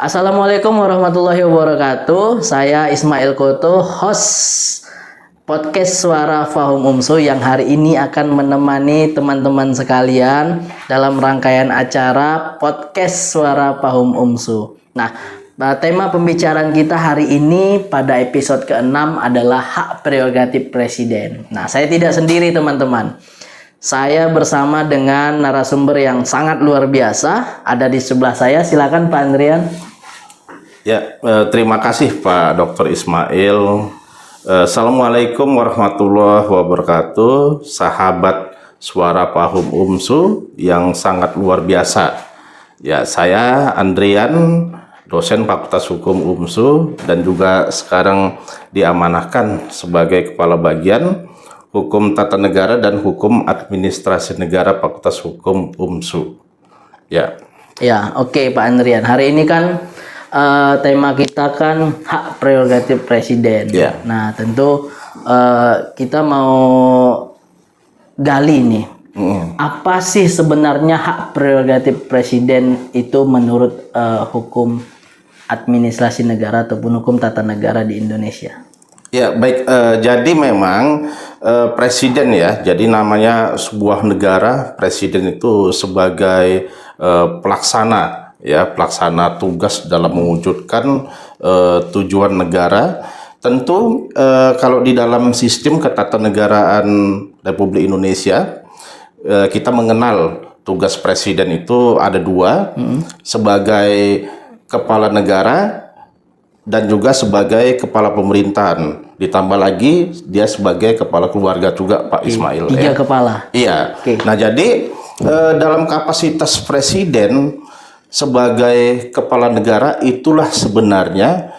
Assalamualaikum warahmatullahi wabarakatuh. Saya Ismail Koto, host podcast Suara Fahum UMSU yang hari ini akan menemani teman-teman sekalian dalam rangkaian acara podcast Suara Fahum UMSU. Nah, tema pembicaraan kita hari ini pada episode ke-6 adalah hak prerogatif presiden. Nah, saya tidak sendiri teman-teman. Saya bersama dengan narasumber yang sangat luar biasa. Ada di sebelah saya, silakan Pak Andrian. Ya, terima kasih Pak Dr. Ismail. Assalamualaikum warahmatullahi wabarakatuh, sahabat Suara Fahum UMSU yang sangat luar biasa. Ya, saya Andrian, dosen Fakultas Hukum UMSU dan juga sekarang diamanahkan sebagai Kepala Bagian Hukum Tata Negara dan Hukum Administrasi Negara Fakultas Hukum UMSU. Ya. Ya, oke Pak Andrian. Hari ini kan tema kita kan hak prerogatif presiden. Ya. Nah, tentu kita mau gali nih. Apa sih sebenarnya hak prerogatif presiden itu menurut hukum administrasi negara ataupun hukum tata negara di Indonesia? Ya, baik. Jadi memang presiden ya, jadi namanya sebuah negara, presiden itu sebagai pelaksana ya, pelaksana tugas dalam mewujudkan tujuan negara. Tentu kalau di dalam sistem ketatanegaraan Republik Indonesia, kita mengenal tugas presiden itu ada dua, sebagai kepala negara dan juga sebagai kepala pemerintahan. Ditambah lagi dia sebagai kepala keluarga juga Pak Ismail. Tiga kepala. Iya. Oke. Nah, jadi dalam kapasitas presiden sebagai kepala negara itulah sebenarnya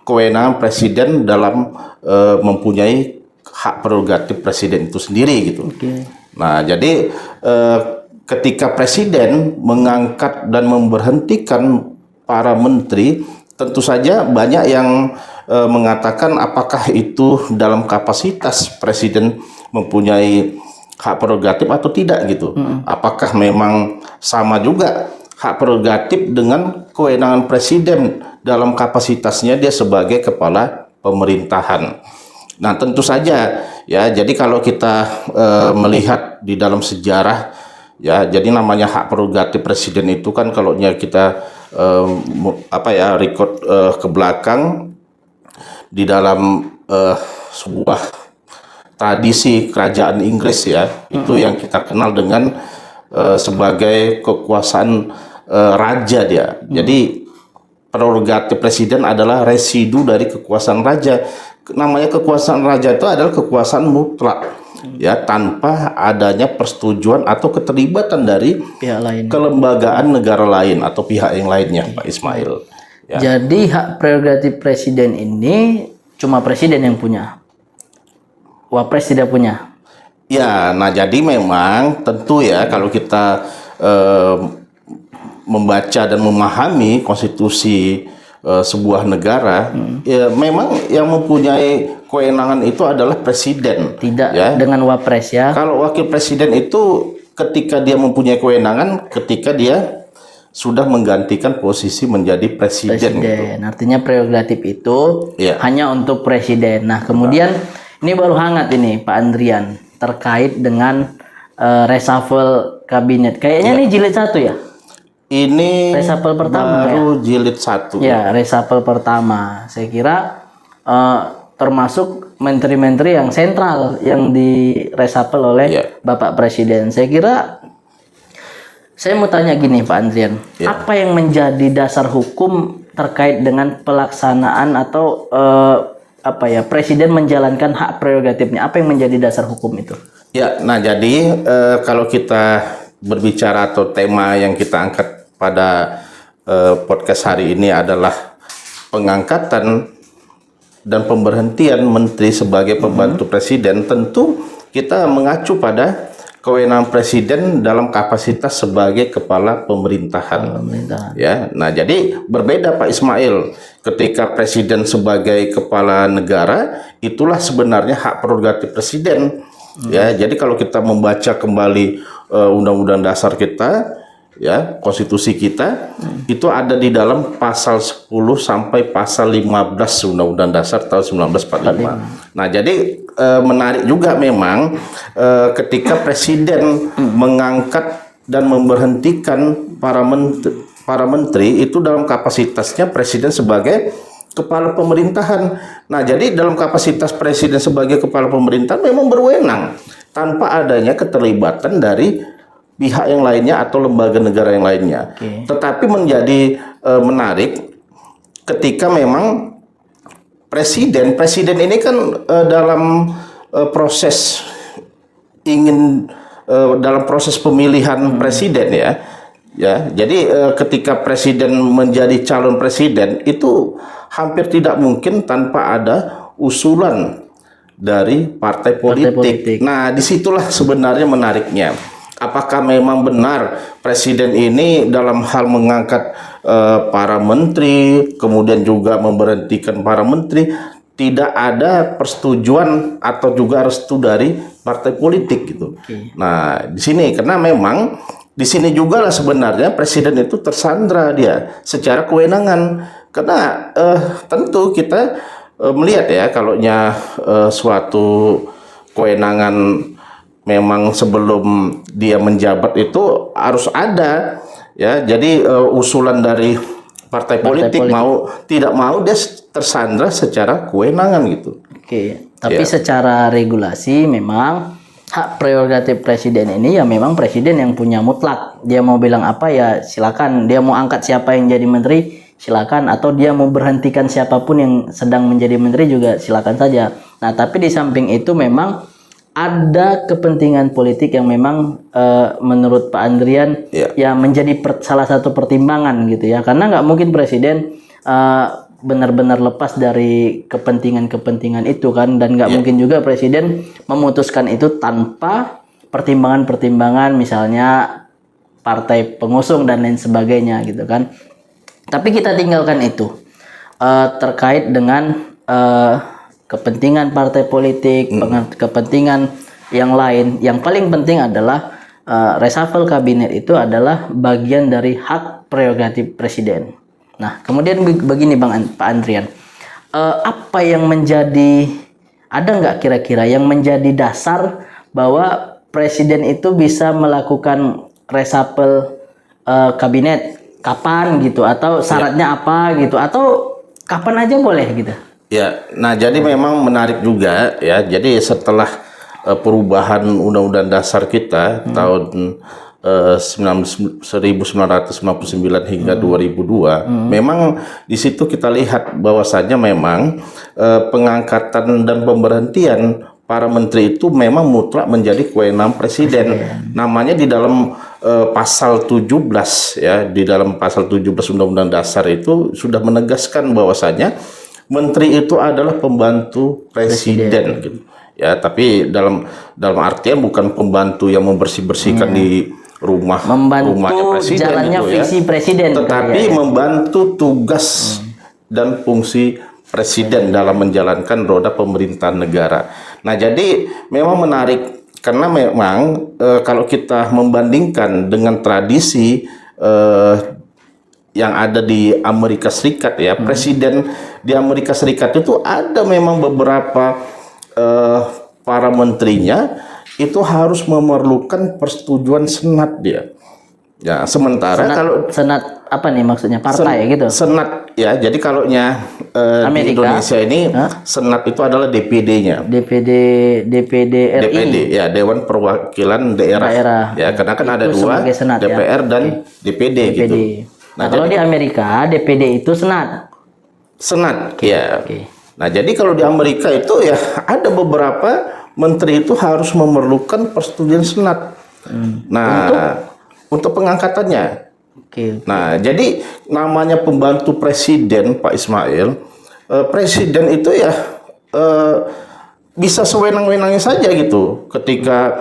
kewenangan presiden dalam mempunyai hak prerogatif presiden itu sendiri gitu. Oke. Nah, jadi ketika presiden mengangkat dan memberhentikan para menteri, tentu saja banyak yang mengatakan apakah itu dalam kapasitas presiden mempunyai hak prerogatif atau tidak gitu. Apakah memang sama juga hak prerogatif dengan kewenangan presiden dalam kapasitasnya dia sebagai kepala pemerintahan. Nah, tentu saja ya. Jadi kalau kita melihat di dalam sejarah ya, jadi namanya hak prerogatif presiden itu kan kalau kita record ke belakang di dalam sebuah tradisi kerajaan Inggris ya, itu yang kita kenal dengan sebagai kekuasaan raja dia. Jadi prerogatif presiden adalah residu dari kekuasaan raja. Namanya kekuasaan raja itu adalah kekuasaan mutlak ya, tanpa adanya persetujuan atau keterlibatan dari Pihak lain. kelembagaan negara lain atau pihak yang lainnya, Pak Ismail. Ya. Jadi hak prerogatif presiden ini cuma presiden yang punya. Wapres tidak punya. Ya, nah jadi memang tentu ya kalau kita membaca dan memahami konstitusi sebuah negara, ya memang yang mempunyai kewenangan itu adalah presiden. Tidak ya. dengan wapres ya. Kalau wakil presiden itu ketika dia mempunyai kewenangan, ketika dia sudah menggantikan posisi menjadi presiden. Gitu. Artinya prerogatif itu Ya. hanya untuk presiden. Nah, kemudian ini baru hangat ini Pak Andrian terkait dengan reshuffle kabinet. Kayaknya ini jilid 1 ya? Ini Reshuffle pertama baru jilid 1. Ya, reshuffle pertama. Saya kira termasuk menteri-menteri yang sentral yang di reshuffle oleh Ya. Bapak Presiden. Saya kira saya mau tanya gini Pak Andrian, Ya. apa yang menjadi dasar hukum terkait dengan pelaksanaan atau presiden menjalankan hak prerogatifnya? Apa yang menjadi dasar hukum itu? Ya, nah jadi kalau kita berbicara atau tema yang kita angkat pada podcast hari ini adalah pengangkatan dan pemberhentian menteri sebagai pembantu presiden, tentu kita mengacu pada kewenangan presiden dalam kapasitas sebagai kepala pemerintahan. Ya, nah jadi berbeda Pak Ismail. Ketika presiden sebagai kepala negara, itulah sebenarnya hak prerogatif presiden. Ya, jadi kalau kita membaca kembali Undang-Undang Dasar kita, ya konstitusi kita itu ada di dalam pasal 10 sampai pasal 15 Undang-Undang Dasar tahun 1945. Nah, jadi menarik juga memang ketika presiden mengangkat dan memberhentikan para menteri itu dalam kapasitasnya presiden sebagai kepala pemerintahan. Nah, jadi dalam kapasitas presiden sebagai kepala pemerintahan memang berwenang tanpa adanya keterlibatan dari pihak yang lainnya atau lembaga negara yang lainnya. Tetapi menjadi menarik ketika memang presiden ini kan dalam proses dalam proses pemilihan presiden ya. Jadi ketika presiden menjadi calon presiden itu hampir tidak mungkin tanpa ada usulan dari partai politik. Nah, disitulah sebenarnya menariknya. Apakah memang benar presiden ini dalam hal mengangkat para menteri, kemudian juga memberhentikan para menteri, tidak ada persetujuan atau juga restu dari partai politik gitu. Nah, di sini karena memang di sini juga lah sebenarnya presiden itu tersandra dia secara kewenangan. Karena tentu kita melihat ya kalaunya suatu kewenangan memang sebelum dia menjabat itu harus ada ya. Jadi usulan dari partai politik mau tidak mau dia tersandra secara kewenangan gitu. Tapi secara regulasi memang hak prerogatif presiden ini ya memang presiden yang punya mutlak. Dia mau bilang apa ya silakan. Dia mau angkat siapa yang jadi menteri silakan, atau dia mau berhentikan siapapun yang sedang menjadi menteri juga silakan saja. Nah, tapi di samping itu memang ada kepentingan politik yang memang menurut Pak Andrian ya menjadi salah satu pertimbangan gitu ya, karena nggak mungkin presiden benar-benar lepas dari kepentingan itu kan, dan nggak mungkin juga presiden memutuskan itu tanpa pertimbangan-pertimbangan misalnya partai pengusung dan lain sebagainya gitu kan. Tapi kita tinggalkan itu terkait dengan kepentingan partai politik, kepentingan yang lain. Yang paling penting adalah reshuffle kabinet itu adalah bagian dari hak prerogatif presiden. Nah, kemudian begini Pak Andrian, apa yang ada nggak kira-kira yang menjadi dasar bahwa presiden itu bisa melakukan reshuffle kabinet? Kapan gitu, atau syaratnya apa gitu, atau kapan aja boleh gitu? Ya, nah jadi memang menarik juga ya. Jadi setelah perubahan Undang-Undang Dasar kita tahun 1999 hingga 2002, memang di situ kita lihat bahwasanya memang pengangkatan dan pemberhentian para menteri itu memang mutlak menjadi kewenangan presiden. Namanya di dalam pasal 17 ya, di dalam pasal 17 Undang-Undang Dasar itu sudah menegaskan bahwasanya menteri itu adalah pembantu presiden gitu. Ya, tapi dalam artian bukan pembantu yang membersih-bersihkan di rumahnya presiden jalannya itu, visi presiden, tetapi membantu tugas dan fungsi presiden dalam menjalankan roda pemerintahan negara. Nah, jadi memang menarik karena memang kalau kita membandingkan dengan tradisi yang ada di Amerika Serikat ya, presiden di Amerika Serikat itu ada memang beberapa para menterinya itu harus memerlukan persetujuan senat dia. Ya, sementara kalau senat apa nih maksudnya, partai gitu? Senat ya, jadi kalaunya di Indonesia ini senat itu adalah DPD-nya. DPD ya, Dewan Perwakilan Daerah. Ya, karena kan ada dua, senat, DPR dan DPD gitu. Nah, kalau di Amerika DPD itu senat. Ya. Nah, jadi kalau di Amerika itu ya ada beberapa menteri itu harus memerlukan persetujuan senat. Nah, untuk pengangkatannya. Nah, jadi namanya pembantu presiden Pak Ismail, presiden itu ya bisa sewenang-wenangnya saja gitu. Ketika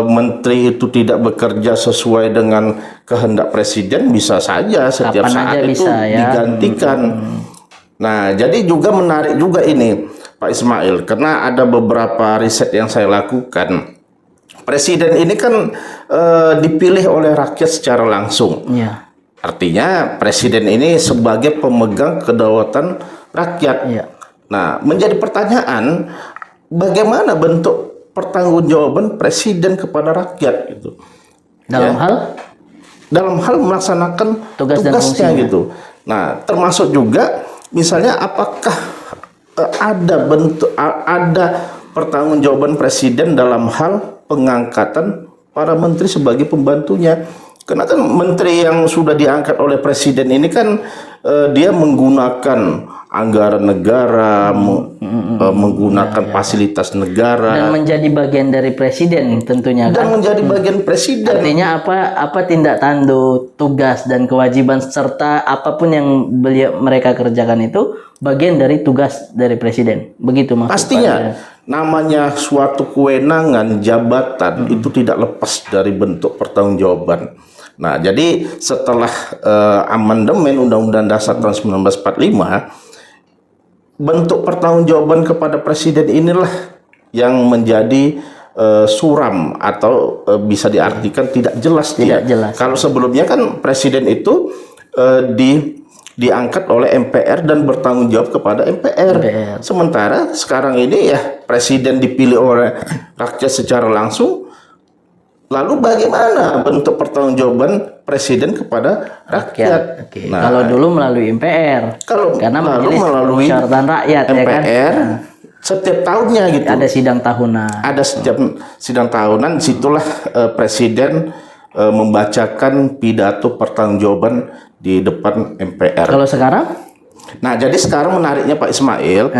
menteri itu tidak bekerja sesuai dengan kehendak presiden, bisa saja setiap saat itu digantikan. Nah, jadi juga menarik juga ini Pak Ismail, karena ada beberapa riset yang saya lakukan. presiden ini kan dipilih oleh rakyat secara langsung. Iya. Artinya presiden ini sebagai pemegang kedaulatan rakyat. Iya. Nah, menjadi pertanyaan bagaimana bentuk pertanggungjawaban presiden kepada rakyat gitu. Dalam hal Dalam hal melaksanakan Tugas dan tugasnya fungsinya. gitu. Nah, termasuk juga misalnya apakah ada pertanggungjawaban presiden dalam hal pengangkatan para menteri sebagai pembantunya. Karena kan menteri yang sudah diangkat oleh presiden ini kan dia menggunakan anggaran negara, menggunakan fasilitas negara dan menjadi bagian dari presiden tentunya dan kan. menjadi bagian presiden. Artinya apa tindak tanduk, tugas dan kewajiban serta apapun yang mereka kerjakan itu bagian dari tugas dari presiden. Begitu maksud Pastinya Pak. namanya suatu kewenangan jabatan itu tidak lepas dari bentuk pertanggungjawaban. Nah, jadi setelah amandemen Undang-Undang Dasar tahun 1945, bentuk pertanggungjawaban kepada presiden inilah yang menjadi suram atau bisa diartikan tidak jelas dia. Tidak jelas. Kalau sebelumnya kan presiden itu diangkat oleh MPR dan bertanggung jawab kepada MPR. Sementara sekarang ini ya presiden dipilih oleh rakyat secara langsung. Lalu bagaimana bentuk pertanggungjawaban presiden kepada rakyat? Oke. Kalau dulu melalui MPR. Karena melalui persyaratan rakyat MPR, ya kan. setiap tahunnya gitu. Ada sidang tahunan. Ada setiap sidang tahunan, situlah presiden membacakan pidato pertanggungjawaban di depan MPR. Kalau sekarang? Nah, jadi sekarang menariknya Pak Ismail,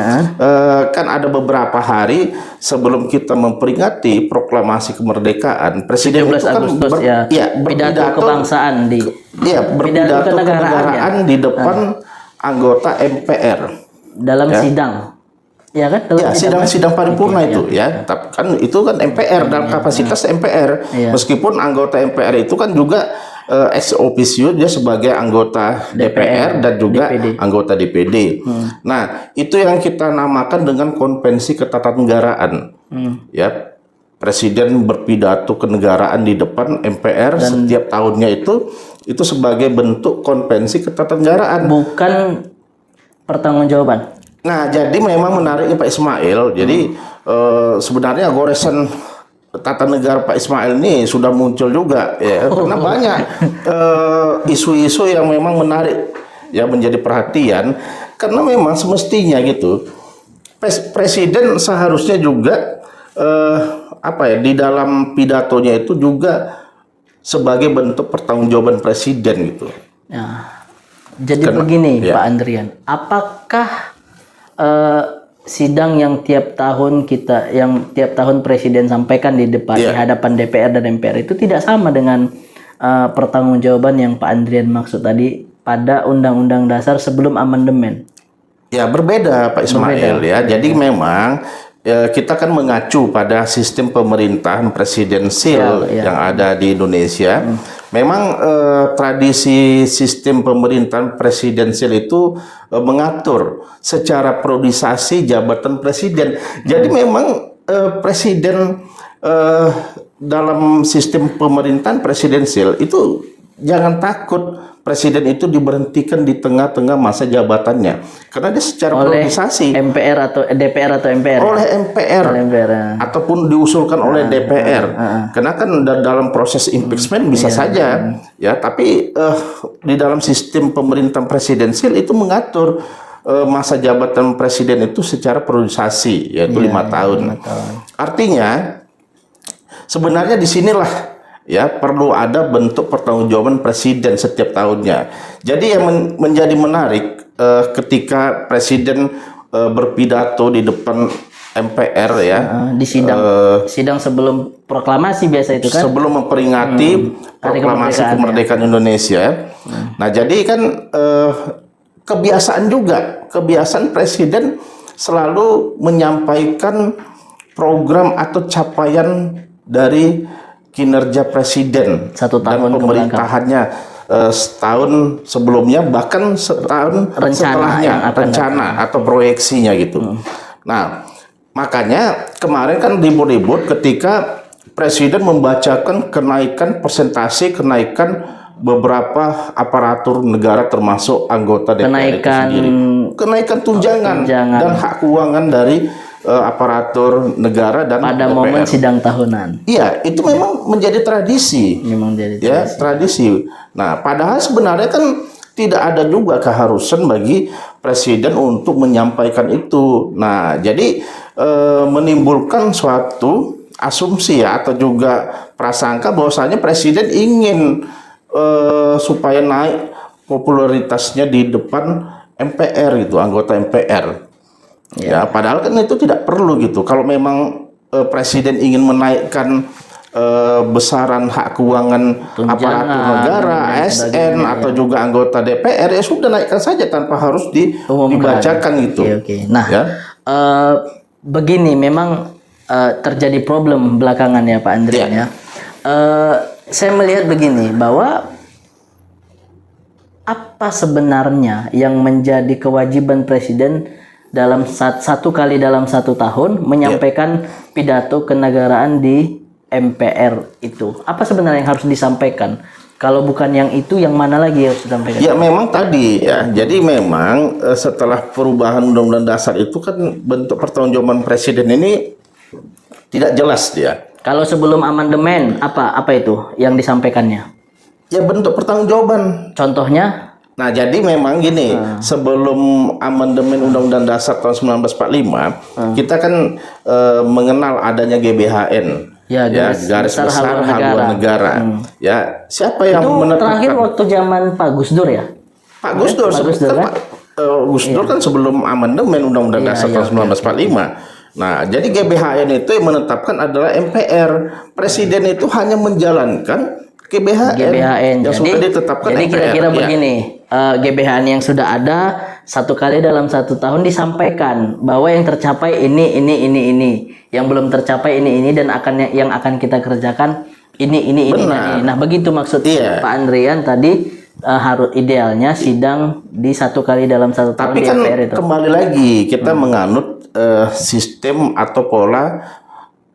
kan ada beberapa hari sebelum kita memperingati proklamasi kemerdekaan, Presiden 17 itu kan Agustus pidato kebangsaan berpidato kenegaraan di depan anggota MPR dalam sidang. Ya kan? Sidang paripurna itu ya. Tapi kan itu kan MPR dalam kapasitas MPR. Meskipun anggota MPR itu kan juga ex officio dia sebagai anggota DPR dan juga DPD. Anggota DPD. Nah, itu yang kita namakan dengan konvensi ketatanegaraan. Ya. Presiden berpidato kenegaraan di depan MPR dan setiap tahunnya itu sebagai bentuk konvensi ketatanegaraan. Bukan pertanggungjawaban. Nah, jadi memang menariknya Pak Ismail. Jadi sebenarnya goresan tata negara Pak Ismail ini sudah muncul juga ya, karena banyak isu-isu yang memang menarik ya menjadi perhatian, karena memang semestinya gitu presiden seharusnya juga di dalam pidatonya itu juga sebagai bentuk pertanggungjawaban presiden gitu. Ya. Jadi begini Pak Andrian, apakah sidang yang tiap tahun presiden sampaikan di hadapan DPR dan MPR itu tidak sama dengan pertanggungjawaban yang Pak Andrian maksud tadi pada Undang-Undang Dasar sebelum amandemen? Ya, berbeda Pak Ismail ya. Jadi memang kita kan mengacu pada sistem pemerintahan presidensial yang ada di Indonesia. Memang tradisi sistem pemerintahan presidensial itu mengatur secara priorisasi jabatan presiden. Jadi memang presiden dalam sistem pemerintahan presidensial itu jangan takut presiden itu diberhentikan di tengah-tengah masa jabatannya, karena dia secara priorisasi MPR atau DPR atau MPR oleh MPR ataupun diusulkan oleh DPR. Karena kan dalam proses impeachment bisa saja ya, tapi di dalam sistem pemerintahan presidensial itu mengatur masa jabatan presiden itu secara priorisasi, yaitu 5 tahun. Artinya sebenarnya disinilah ya perlu ada bentuk pertanggungjawaban presiden setiap tahunnya. Jadi yang menjadi menarik ketika presiden berpidato di depan MPR ya di sidang sebelum proklamasi biasa itu kan, sebelum memperingati proklamasi kemerdekaan Indonesia. Nah, jadi kan kebiasaan presiden selalu menyampaikan program atau capaian dari kinerja presiden dan pemerintahannya setahun sebelumnya, bahkan setahun setelahnya, rencana atau proyeksinya gitu. Nah, makanya kemarin kan ribut-ribut ketika Presiden membacakan kenaikan beberapa aparatur negara termasuk anggota DPR itu sendiri. Kenaikan tunjangan dan hak keuangan dari aparatur negara dan pada DPR. momen sidang tahunan. Iya, itu memang menjadi tradisi. Memang jadi Ya, tradisi. Nah, padahal sebenarnya kan tidak ada juga keharusan bagi presiden untuk menyampaikan itu. Nah, jadi menimbulkan suatu asumsi ya, atau juga prasangka bahwasanya presiden ingin supaya naik popularitasnya di depan MPR gitu, anggota MPR. Ya, padahal kan itu tidak perlu gitu. Kalau memang presiden ingin menaikkan besaran hak keuangan aparatur negara, ASN atau juga anggota DPR, ya sudah naikkan saja tanpa harus dibacakan gitu. Oke. Nah, ya. Begini memang terjadi problem belakangan ya Pak Andrian ya. Saya melihat begini bahwa apa sebenarnya yang menjadi kewajiban presiden dalam satu kali dalam 1 tahun menyampaikan pidato kenegaraan di MPR itu? Apa sebenarnya yang harus disampaikan? Kalau bukan yang itu, yang mana lagi yang harus disampaikan? Ya memang tadi ya. Jadi memang setelah perubahan Undang-Undang Dasar itu kan bentuk pertanggungjawaban presiden ini tidak jelas dia. Kalau sebelum amandemen apa itu yang disampaikannya? Ya bentuk pertanggungjawaban. Contohnya? Nah, jadi memang gini, sebelum amandemen Undang-Undang Dasar tahun 1945, kita kan mengenal adanya GBHN. Ya, garis besar haluan negara. Ya, siapa yang itu menetapkan? Terakhir waktu zaman Pak Gus Dur ya? Pak Gus Dur, Gus Dur kan sebelum amandemen Undang-Undang Dasar tahun 1945. Nah, jadi GBHN itu yang menetapkan adalah MPR. Presiden itu hanya menjalankan GBHN yang sudah ditetapkan. Jadi kira-kira begini, GBHN yang sudah ada 1 kali dalam 1 tahun disampaikan bahwa yang tercapai ini, yang belum tercapai ini, dan yang akan kita kerjakan ini. Nah, begitu maksudnya Pak Andrian tadi, harus idealnya sidang di 1 kali dalam 1 tahun. Tapi kan kembali lagi kita menganut sistem atau pola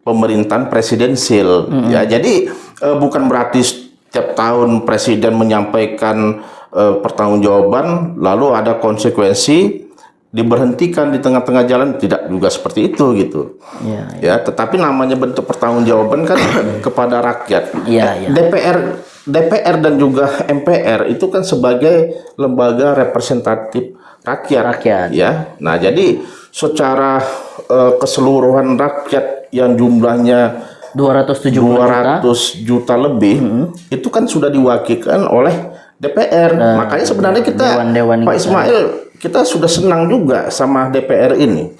pemerintahan presidensil. Ya, jadi bukan berarti setiap tahun presiden menyampaikan pertanggungjawaban lalu ada konsekuensi diberhentikan di tengah-tengah jalan, tidak juga seperti itu gitu. Ya, tetapi namanya bentuk pertanggungjawaban kan kepada rakyat. DPR dan juga MPR itu kan sebagai lembaga representatif rakyat. Ya. Nah, jadi secara keseluruhan rakyat yang jumlahnya 200 juta lebih, itu kan sudah diwakilkan oleh DPR. Makanya sebenarnya kita Pak Ismail, kita sudah senang juga sama DPR ini.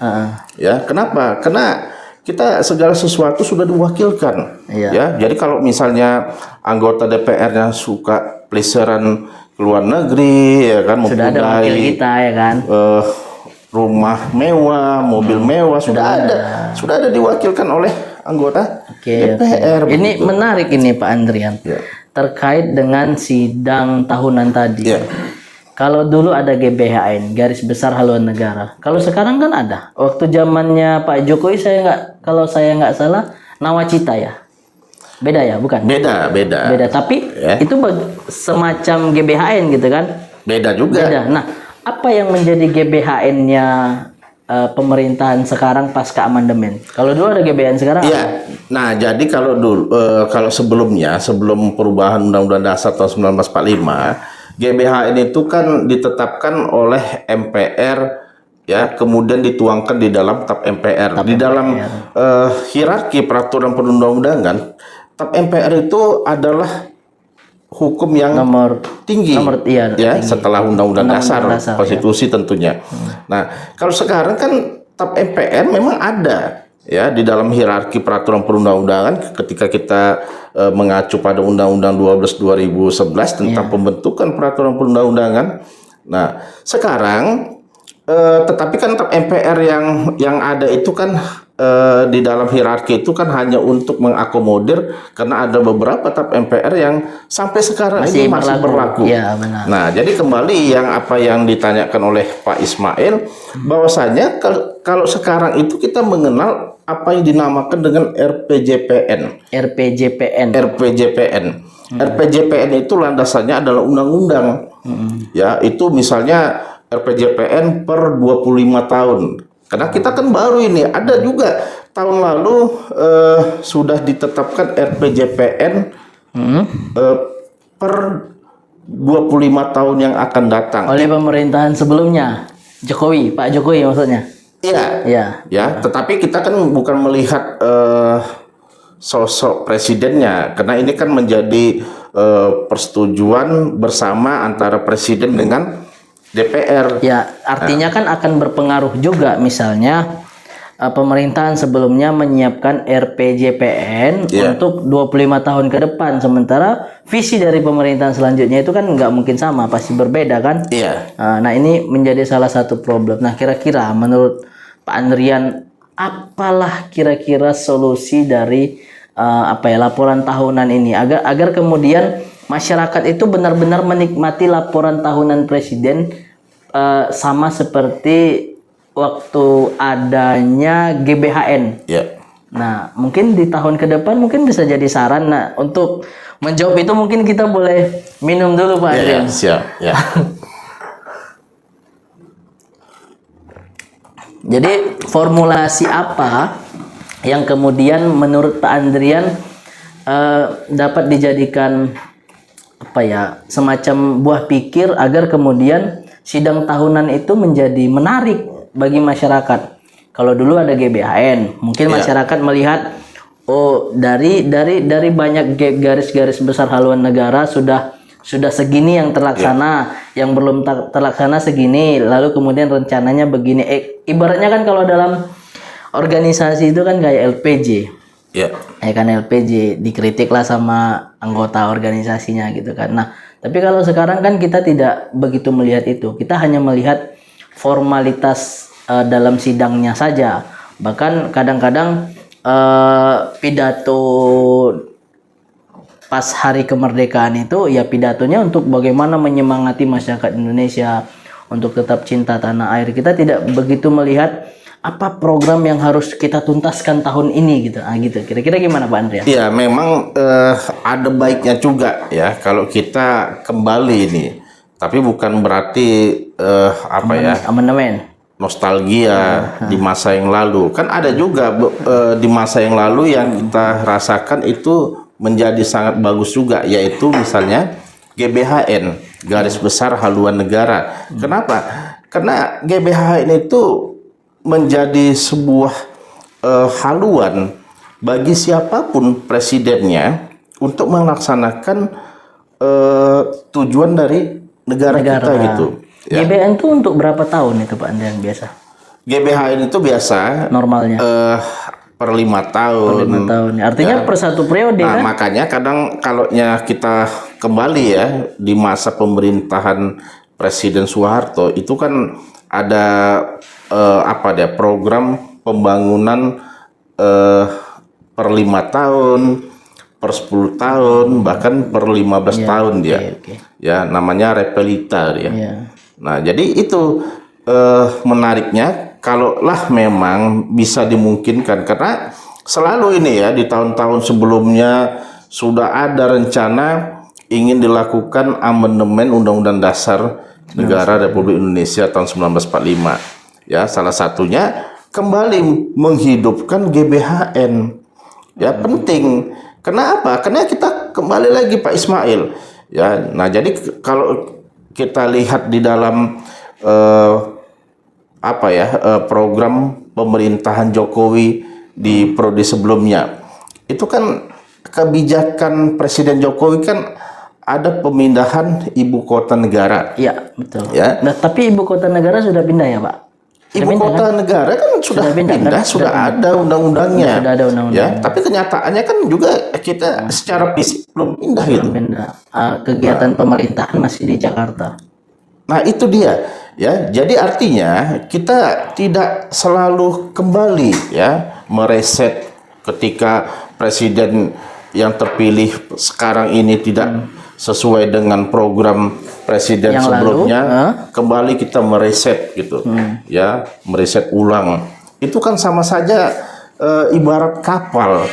Ya, kenapa? Karena kita segala sesuatu sudah diwakilkan. Ya, jadi kalau misalnya anggota DPR-nya suka pelisaran ke luar negeri, ya kan, sudah ada wakil kita, ya kan. Rumah mewah, mobil mewah sudah ada diwakilkan oleh anggota DPR. Ini menarik ini Pak Andrian. Terkait dengan sidang tahunan tadi. Kalau dulu ada GBHN, garis besar haluan negara. Kalau sekarang kan ada. Waktu zamannya Pak Jokowi kalau saya nggak salah nawacita ya. Beda ya, bukan? Beda. Tapi itu semacam GBHN gitu kan? Beda juga. Nah, apa yang menjadi GBHN-nya pemerintahan sekarang pasca amandemen? Kalau dulu ada GBHN, sekarang iya. Nah, jadi kalau sebelumnya, sebelum perubahan Undang-Undang Dasar tahun 1945, GBHN itu kan ditetapkan oleh MPR, ya, kemudian dituangkan di dalam TAP MPR. Di dalam hierarki peraturan perundang-undangan, TAP MPR itu adalah hukum yang tinggi, tinggi. Setelah Undang-Undang Dasar, konstitusi tentunya. Nah, kalau sekarang kan TAP MPR memang ada ya di dalam hierarki peraturan perundang-undangan ketika kita mengacu pada Undang-Undang 12 2011 tentang pembentukan peraturan perundang-undangan. Nah, sekarang tetapi kan MPR yang ada itu kan di dalam hierarki itu kan hanya untuk mengakomodir, karena ada beberapa TAP MPR yang sampai sekarang ini masih berlaku. Ya, benar. Nah, jadi kembali apa yang ditanyakan oleh Pak Ismail, bahwasanya kalau sekarang itu kita mengenal apa yang dinamakan dengan RPJPN. RPJPN itu landasannya adalah undang-undang. Ya, itu misalnya RPJPN per 25 tahun. Karena kita kan baru ini, ada juga tahun lalu sudah ditetapkan RPJPN per 25 tahun yang akan datang. Oleh pemerintahan sebelumnya, Pak Jokowi maksudnya. Iya. Ya, tetapi kita kan bukan melihat sosok presidennya, karena ini kan menjadi persetujuan bersama antara presiden dengan DPR. Ya, artinya kan akan berpengaruh juga, misalnya pemerintahan sebelumnya menyiapkan RPJPN untuk 25 tahun ke depan, sementara visi dari pemerintahan selanjutnya itu kan nggak mungkin sama, pasti berbeda kan? Iya. Nah, ini menjadi salah satu problem. Nah, kira-kira menurut Pak Andrian, apalah kira-kira solusi dari laporan tahunan ini agar kemudian masyarakat itu benar-benar menikmati laporan tahunan presiden sama seperti waktu adanya GBHN. Ya. Nah, mungkin di tahun ke depan mungkin bisa jadi saran. Nah, untuk menjawab itu mungkin kita boleh minum dulu, Pak Andrian. Ya, siap. Ya. Jadi formulasi apa yang kemudian menurut Pak Andrian dapat dijadikan semacam buah pikir agar kemudian sidang tahunan itu menjadi menarik bagi masyarakat. Kalau dulu ada GBHN, mungkin masyarakat melihat dari banyak garis-garis besar haluan negara sudah segini yang terlaksana, yang belum terlaksana segini, lalu kemudian rencananya begini. Ibaratnya kan kalau dalam organisasi itu kan kayak LPJ. Ya kan, LPJ dikritiklah sama anggota organisasinya gitu kan. Nah, tapi kalau sekarang kan kita tidak begitu melihat itu. Kita hanya melihat formalitas dalam sidangnya saja. Bahkan kadang-kadang pidato pas hari kemerdekaan itu ya pidatonya untuk bagaimana menyemangati masyarakat Indonesia untuk tetap cinta tanah air. Kita tidak begitu melihat apa program yang harus kita tuntaskan tahun ini gitu. Gitu. Kira-kira gimana Pak Andrian? Ya, memang ada baiknya juga ya kalau kita kembali ini. Tapi bukan berarti amandemen. Nostalgia di masa yang lalu. Kan ada juga di masa yang lalu yang kita rasakan itu menjadi sangat bagus juga, yaitu misalnya GBHN, garis besar haluan negara. Kenapa? Karena GBHN itu menjadi sebuah haluan bagi siapapun presidennya untuk melaksanakan tujuan dari negara kita gitu. Ya. GBHN itu untuk berapa tahun itu Pak Andrian biasa? GBHN itu biasa normalnya per 5 tahun. Per 5 tahun. Artinya per satu periode kan? Makanya kadang kalau kita kembali ya di masa pemerintahan Presiden Soeharto itu kan ada program pembangunan per 5 tahun, per 10 tahun, bahkan per 15 tahun dia. Ya, namanya repelita dia. Nah, jadi itu menariknya kalaulah memang bisa dimungkinkan, karena selalu ini ya di tahun-tahun sebelumnya sudah ada rencana ingin dilakukan amandemen Undang-Undang Dasar Negara Republik Indonesia tahun 1945. Ya, salah satunya kembali menghidupkan GBHN. Ya, penting. Kenapa? Karena kita kembali lagi Pak Ismail. Ya, nah jadi kalau kita lihat di dalam program pemerintahan Jokowi di periode sebelumnya, itu kan kebijakan Presiden Jokowi kan ada pemindahan ibu kota negara. Iya, betul. Ya. Nah, tapi ibu kota negara sudah pindah ya, Pak? Ibu kota negara kan sudah pindah, sudah ada undang-undangnya. Sudah ada undang-undang. Ya, tapi kenyataannya kan juga kita secara fisik belum pindah gitu. Kegiatan pemerintahan masih di Jakarta. Nah, itu dia. Ya, jadi artinya kita tidak selalu kembali ya mereset ketika presiden yang terpilih sekarang ini tidak sesuai dengan program presiden Yang sebelumnya, lalu, kembali kita mereset gitu. Ya, mereset ulang. Itu kan sama saja ibarat kapal.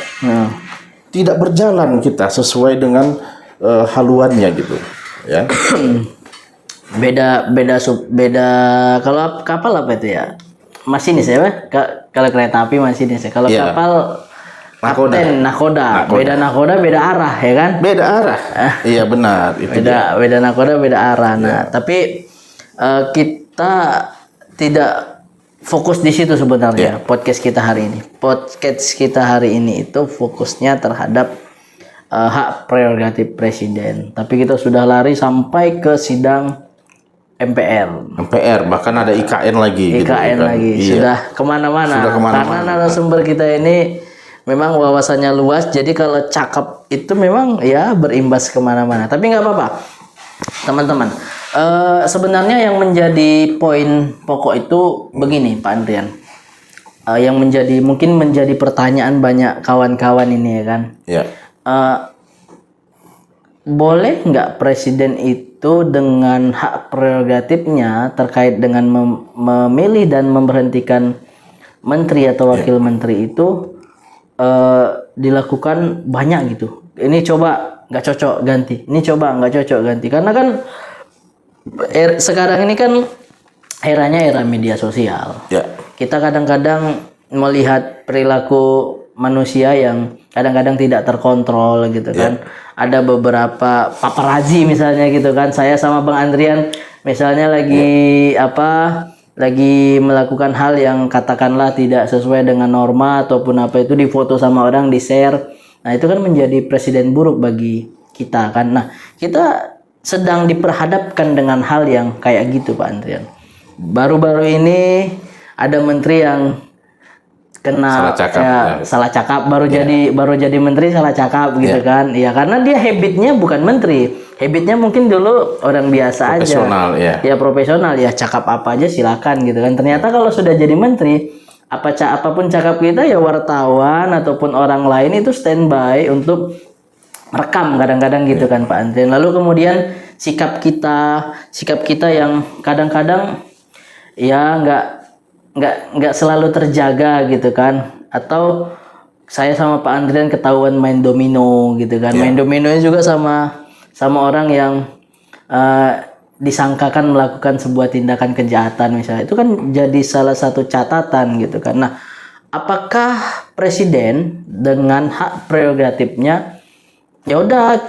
Tidak berjalan kita sesuai dengan haluannya gitu, ya. Beda kalau kapal apa itu ya, masinis ya Pak? Kalau kereta api masinis ya, kalau Iya. kapal Nakoda. kapten nakoda. Beda nakoda beda arah ya kan, Beda arah. Iya benar itu dia. beda nakoda beda arah. Nah tapi kita tidak fokus di situ sebenarnya. Podcast kita hari ini itu fokusnya terhadap hak prerogatif presiden, tapi kita sudah lari sampai ke sidang MPR, bahkan ada IKN lagi gitu, IKN kan. lagi. Iya. Sudah kemana-mana. Karena narasumber kita ini memang wawasannya luas, jadi kalau cakep itu memang ya berimbas kemana-mana. Tapi nggak apa-apa, teman-teman. Sebenarnya yang menjadi poin pokok itu begini, Pak Andrian. Yang mungkin menjadi pertanyaan banyak kawan-kawan ini ya kan. Ya. Boleh nggak presiden itu dengan hak prerogatifnya terkait dengan memilih dan memberhentikan menteri atau wakil menteri itu dilakukan banyak gitu. Ini coba nggak cocok ganti, ini coba nggak cocok ganti. Karena kan sekarang ini kan eranya era media sosial. Ya. Kita kadang-kadang melihat perilaku manusia yang kadang-kadang tidak terkontrol gitu kan. Ada beberapa paparazzi misalnya gitu kan. Saya sama Bang Andrian misalnya lagi lagi melakukan hal yang katakanlah tidak sesuai dengan norma ataupun apa itu, difoto sama orang, di-share. Nah, itu kan menjadi presiden buruk bagi kita kan. Nah, kita sedang diperhadapkan dengan hal yang kayak gitu Pak Andrian. Baru-baru ini ada menteri yang kena salah cakap, baru jadi menteri salah cakap gitu kan. Ya karena dia habitnya bukan menteri, habitnya mungkin dulu orang biasa profesional, aja, ya profesional ya, cakap apa aja silakan gitu kan. Ternyata kalau sudah jadi menteri, apapun cakap kita ya wartawan ataupun orang lain itu standby untuk rekam kadang-kadang gitu kan Pak Andrian. Lalu kemudian sikap kita yang kadang-kadang ya nggak selalu terjaga gitu kan. Atau saya sama Pak Andrian ketahuan main domino gitu kan. Main dominonya juga sama orang yang disangkakan melakukan sebuah tindakan kejahatan misalnya. Itu kan jadi salah satu catatan gitu kan. Nah, apakah presiden dengan hak prerogatifnya ya udah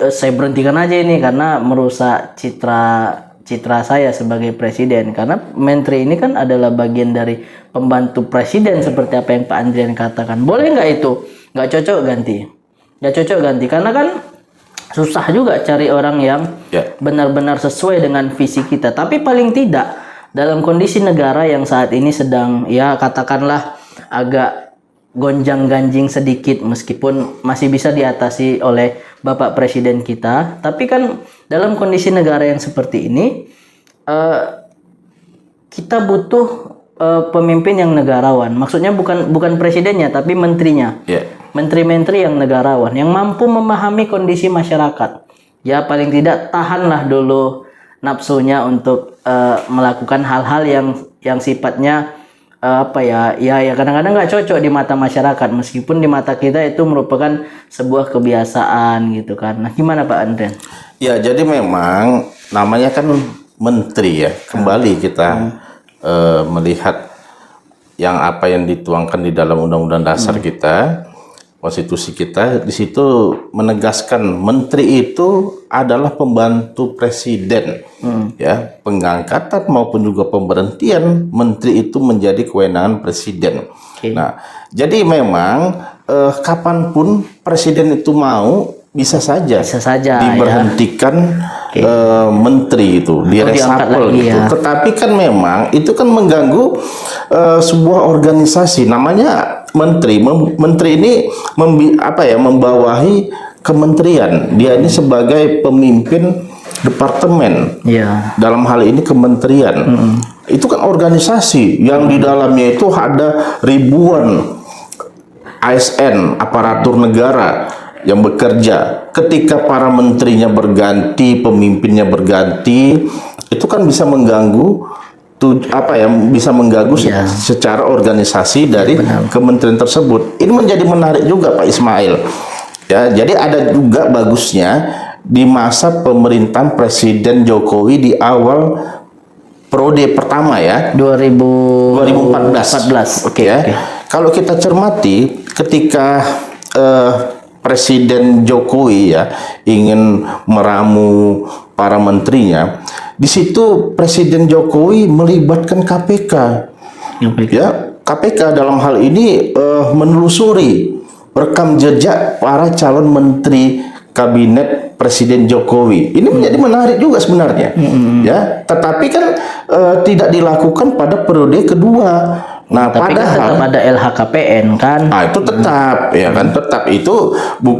saya berhentikan aja ini karena merusak citra saya sebagai presiden, karena menteri ini kan adalah bagian dari pembantu presiden seperti apa yang Pak Andrian katakan. Boleh nggak itu? Nggak cocok ganti, karena kan susah juga cari orang yang benar-benar sesuai dengan visi kita. Tapi paling tidak dalam kondisi negara yang saat ini sedang ya katakanlah agak gonjang-ganjing sedikit, meskipun masih bisa diatasi oleh Bapak Presiden kita, tapi kan dalam kondisi negara yang seperti ini kita butuh pemimpin yang negarawan. Maksudnya bukan presidennya tapi menterinya. Menteri-menteri yang negarawan, yang mampu memahami kondisi masyarakat. Ya paling tidak tahanlah dulu nafsunya untuk melakukan hal-hal yang sifatnya ya kadang-kadang nggak cocok di mata masyarakat, meskipun di mata kita itu merupakan sebuah kebiasaan gitu kan. Nah, gimana Pak Andrian? Ya, jadi memang namanya kan menteri ya. Kembali kita melihat apa yang dituangkan di dalam Undang-Undang Dasar kita, konstitusi kita, di situ menegaskan menteri itu adalah pembantu presiden. Ya, pengangkatan maupun juga pemberhentian menteri itu menjadi kewenangan presiden. Nah, jadi memang kapanpun presiden itu mau bisa saja diberhentikan menteri itu, diresapel gitu. Tetapi kan memang itu kan mengganggu sebuah organisasi namanya menteri. Menteri ini membawahi kementerian. Dia ini sebagai pemimpin departemen. Ya. Dalam hal ini kementerian. Itu kan organisasi yang di dalamnya itu ada ribuan ASN, aparatur negara yang bekerja. Ketika para menterinya berganti, pemimpinnya berganti, itu kan bisa mengganggu bisa mengganggu secara organisasi dari kementerian tersebut. Ini menjadi menarik juga Pak Ismail. Ya, jadi ada juga bagusnya di masa pemerintahan Presiden Jokowi di awal periode pertama ya, 2014. Oke. Kalau kita cermati ketika Presiden Jokowi ya ingin meramu para menterinya, di situ Presiden Jokowi melibatkan KPK. Ya, KPK dalam hal ini menelusuri rekam jejak para calon menteri kabinet Presiden Jokowi. Ini menjadi menarik juga sebenarnya. Ya, tetapi kan tidak dilakukan pada periode kedua. Nah, tapi padahal kan tetap ada LHKPN kan. itu tetap ya kan, tetap itu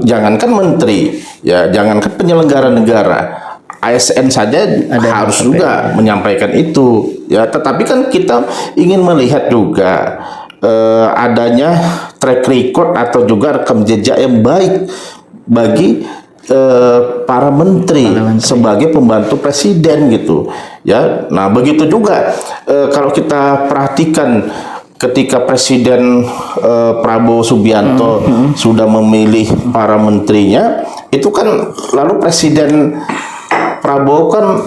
jangankan menteri, ya jangankan penyelenggara negara, ASN saja harus juga menyampaikan itu. Ya, tetapi kan kita ingin melihat juga adanya track record atau juga rekam jejak yang baik bagi para menteri sebagai pembantu presiden gitu ya. Nah, begitu juga kalau kita perhatikan ketika Presiden Prabowo Subianto sudah memilih para menterinya, itu kan lalu Presiden Prabowo kan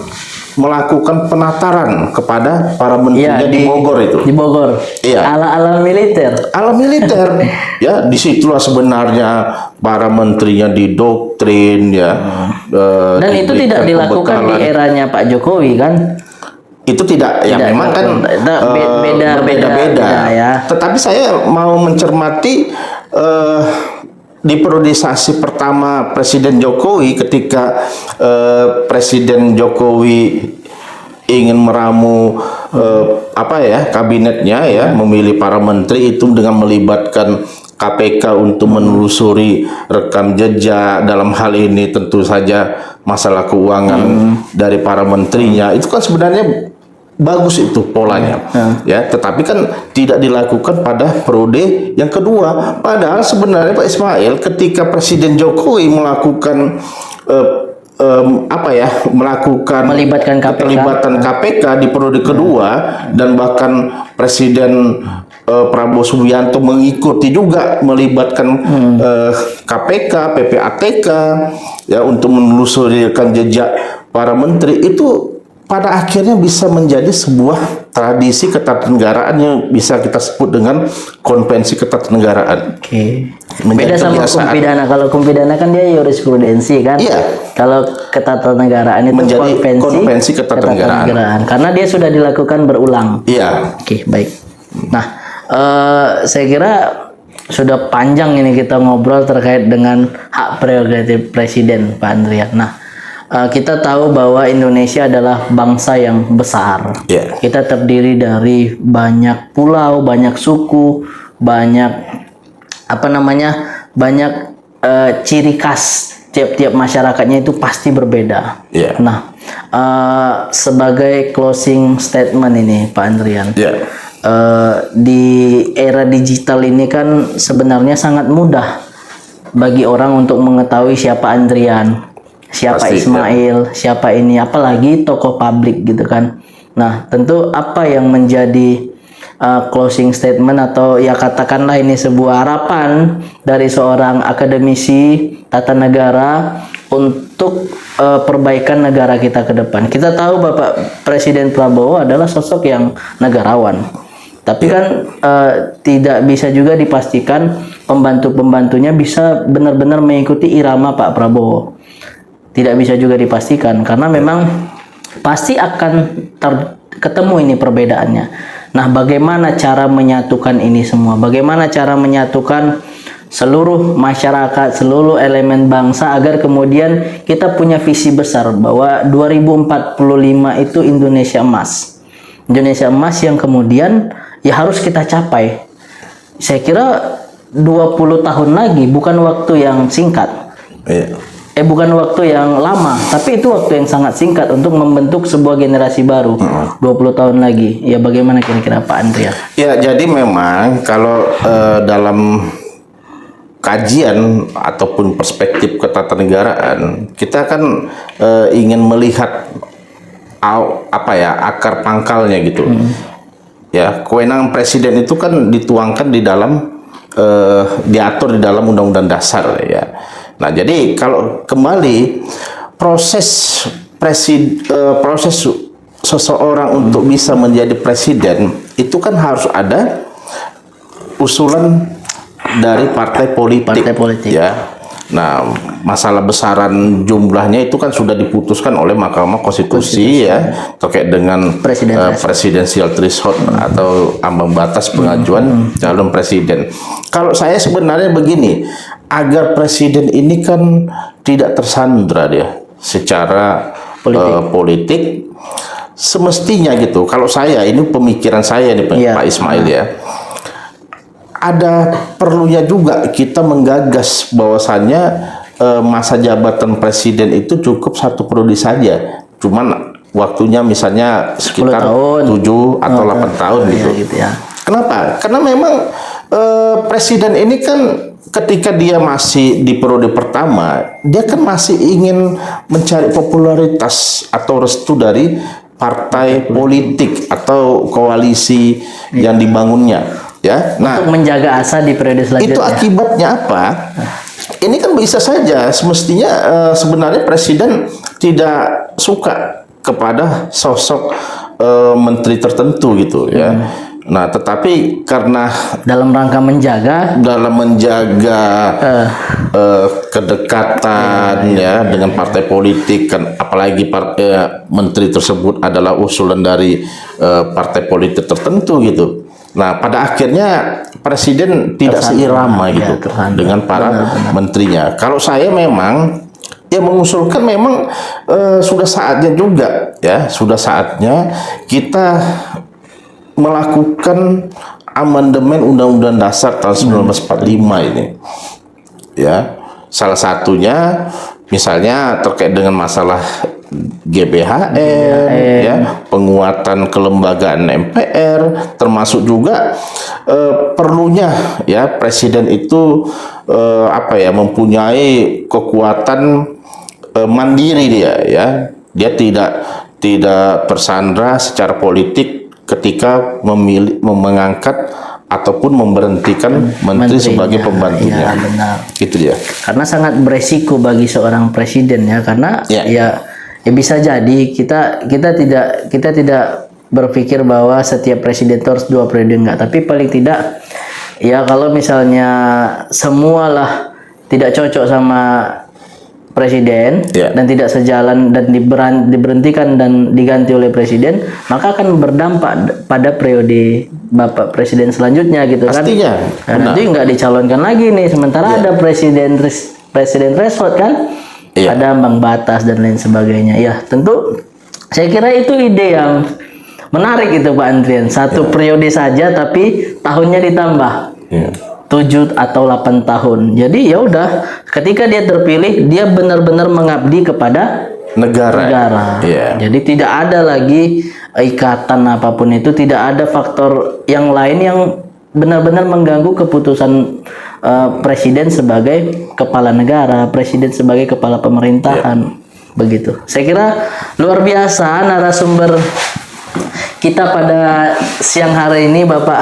melakukan penataran kepada para menterinya di Bogor itu. Di Bogor. Iya. Ala-ala militer. Ala militer. Ya, disitulah sebenarnya para menterinya didoktrin ya. Dan itu tidak dilakukan di eranya Pak Jokowi kan? Itu tidak ya, memang kan berbeda-beda ya. Tetapi saya mau mencermati di periodisasi pertama Presiden Jokowi, ketika Presiden Jokowi ingin meramu kabinetnya ya, memilih para menteri itu dengan melibatkan KPK untuk menelusuri rekam jejak, dalam hal ini tentu saja masalah keuangan dari para menterinya. Itu kan sebenarnya bagus itu polanya, ya. Tetapi kan tidak dilakukan pada periode yang kedua. Padahal sebenarnya Pak Ismail, ketika Presiden Jokowi melakukan melibatkan KPK di periode kedua, dan bahkan Presiden Prabowo Subianto mengikuti juga melibatkan KPK, PPATK ya untuk menelusuri rekam jejak para menteri, itu pada akhirnya bisa menjadi sebuah tradisi ketatanegaraan yang bisa kita sebut dengan konvensi ketatanegaraan. Oke. Beda sama hukum pidana. Kalau hukum pidana kan dia jurisprudensi kan. Iya. Kalau ketatanegaraan itu menjadi konvensi ketatanegaraan. Karena dia sudah dilakukan berulang. Iya. Oke, baik. Nah, saya kira sudah panjang ini kita ngobrol terkait dengan hak prerogatif presiden, Pak Andrian. Nah, kita tahu bahwa Indonesia adalah bangsa yang besar. Kita terdiri dari banyak pulau, banyak suku, banyak banyak ciri khas. Tiap-tiap masyarakatnya itu pasti berbeda. Nah, sebagai closing statement ini, Pak Andrian, di era digital ini kan sebenarnya sangat mudah bagi orang untuk mengetahui siapa Andrian, siapa Ismail, siapa ini, apalagi tokoh publik gitu kan. Nah, tentu apa yang menjadi closing statement atau ya katakanlah ini sebuah harapan dari seorang akademisi tata negara untuk perbaikan negara kita ke depan. Kita tahu Bapak Presiden Prabowo adalah sosok yang negarawan. Tapi kan tidak bisa juga dipastikan pembantu-pembantunya bisa benar-benar mengikuti irama Pak Prabowo. Tidak bisa juga dipastikan karena memang pasti akan ketemu ini perbedaannya. Nah, bagaimana cara menyatukan ini semua? Bagaimana cara menyatukan seluruh masyarakat, seluruh elemen bangsa agar kemudian kita punya visi besar bahwa 2045 itu Indonesia emas. Indonesia emas yang kemudian ya harus kita capai. Saya kira 20 tahun lagi bukan waktu yang singkat. bukan waktu yang lama, tapi itu waktu yang sangat singkat untuk membentuk sebuah generasi baru. 20 tahun lagi. Ya bagaimana kira-kira Pak Andrian? Ya, jadi memang kalau dalam kajian ataupun perspektif ketatanegaraan, kita kan ingin melihat akar pangkalnya gitu. Ya, kewenangan presiden itu kan dituangkan di dalam diatur di dalam Undang-Undang Dasar ya. Nah, jadi kalau kembali proses seseorang untuk bisa menjadi presiden itu kan harus ada usulan dari partai politik. Ya. Nah, masalah besaran jumlahnya itu kan sudah diputuskan oleh Mahkamah Konstitusi ya, terkait dengan presidensial threshold atau ambang batas pengajuan calon presiden. Kalau saya sebenarnya begini, agar presiden ini kan tidak tersandra dia secara politik, semestinya gitu. Kalau saya, ini pemikiran saya nih Pak Ismail ya, ada perlunya juga kita menggagas bahwasannya masa jabatan presiden itu cukup 1 periode saja. Cuman waktunya misalnya sekitar 7 atau 8 tahun gitu. Gitu ya. Kenapa? Karena memang presiden ini kan ketika dia masih di periode pertama, dia kan masih ingin mencari popularitas atau restu dari partai politik atau koalisi yang dibangunnya. Ya, untuk menjaga asa di periode selanjutnya. Itu akibatnya apa? Ini kan bisa saja semestinya sebenarnya presiden tidak suka kepada sosok menteri tertentu gitu ya. Nah, tetapi karena dalam rangka menjaga kedekatan ya dengan partai politik kan, apalagi menteri tersebut adalah usulan dari partai politik tertentu gitu. Nah, pada akhirnya presiden tidak seirama gitu dengan para menterinya. Kalau saya memang mengusulkan memang sudah saatnya juga ya, sudah saatnya kita melakukan amandemen Undang-Undang Dasar tahun 1945 ini. Ya, salah satunya misalnya terkait dengan masalah GBHN, ya, penguatan kelembagaan MPR, termasuk juga perlunya ya presiden itu mempunyai kekuatan mandiri dia tidak bersandra secara politik ketika mengangkat ataupun memberhentikan menteri sebagai pembantunya. Ya, benar. Gitu ya. Karena sangat beresiko bagi seorang presiden ya, karena ya bisa jadi kita tidak berpikir bahwa setiap presiden itu harus 2 periode, enggak, tapi paling tidak ya kalau misalnya semualah tidak cocok sama presiden dan tidak sejalan dan diberhentikan dan diganti oleh presiden, maka akan berdampak pada periode Bapak Presiden selanjutnya gitu. Pastinya, kan. Nanti nggak dicalonkan lagi nih, sementara ada presiden threshold kan, ada ambang batas dan lain sebagainya. Ya tentu saya kira itu ide yang menarik itu Pak Andrian. 1 periode saja tapi tahunnya ditambah. 7 atau 8 tahun. Jadi ya udah, ketika dia terpilih, dia benar-benar mengabdi kepada negara. Jadi tidak ada lagi ikatan apapun itu, tidak ada faktor yang lain yang benar-benar mengganggu keputusan presiden sebagai kepala negara, presiden sebagai kepala pemerintahan. Begitu. Saya kira luar biasa narasumber kita pada siang hari ini, Bapak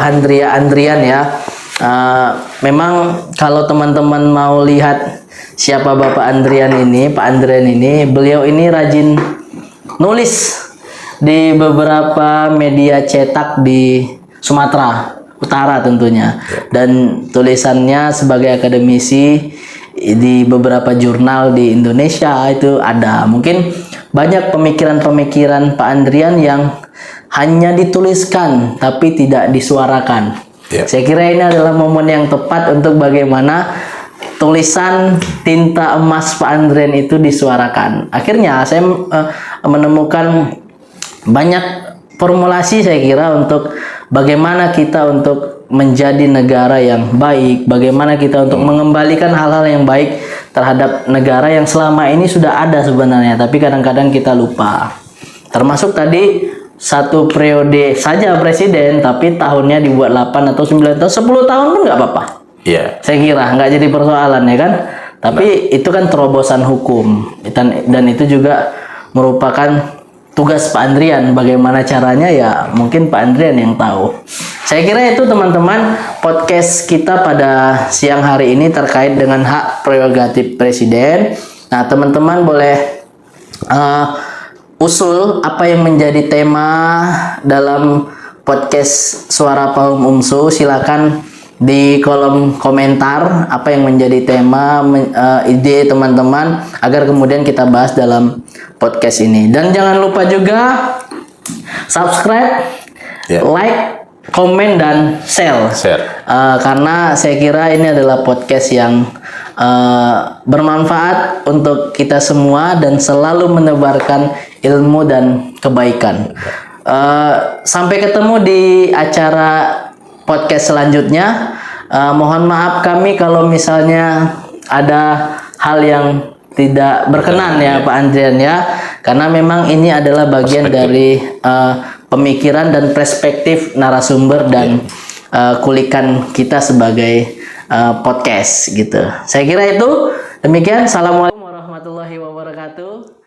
Andrian ya. Memang kalau teman-teman mau lihat siapa Bapak Andrian ini, Pak Andrian ini, beliau ini rajin nulis di beberapa media cetak di Sumatera Utara tentunya, dan tulisannya sebagai akademisi di beberapa jurnal di Indonesia itu ada. Mungkin banyak pemikiran-pemikiran Pak Andrian yang hanya dituliskan tapi tidak disuarakan. Saya kira ini adalah momen yang tepat untuk bagaimana tulisan tinta emas Pak Andrian itu disuarakan. Akhirnya saya menemukan banyak formulasi saya kira untuk bagaimana kita untuk menjadi negara yang baik, bagaimana kita untuk mengembalikan hal-hal yang baik terhadap negara yang selama ini sudah ada sebenarnya, tapi kadang-kadang kita lupa. Termasuk tadi 1 periode saja presiden, tapi tahunnya dibuat 8 atau 9 atau 10 tahun pun nggak apa-apa. Iya. Saya kira nggak jadi persoalan ya kan. Tapi itu kan terobosan hukum dan itu juga merupakan tugas Pak Andrian. Bagaimana caranya ya mungkin Pak Andrian yang tahu. Saya kira itu teman-teman podcast kita pada siang hari ini terkait dengan hak prerogatif presiden. Nah teman-teman boleh usul apa yang menjadi tema dalam podcast Suara Fahum Umsu. Silakan di kolom komentar apa yang menjadi tema, ide teman-teman agar kemudian kita bahas dalam podcast ini. Dan jangan lupa juga subscribe, like, komen, dan share. Karena saya kira ini adalah podcast yang bermanfaat untuk kita semua dan selalu menebarkan ilmu dan kebaikan. Sampai ketemu di acara podcast selanjutnya. Mohon maaf kami kalau misalnya ada hal yang tidak berkenan ya Pak Andrian ya, karena memang ini adalah bagian dari pemikiran dan perspektif narasumber dan kulikan kita sebagai podcast gitu. Saya kira itu demikian. Assalamualaikum warahmatullahi wabarakatuh.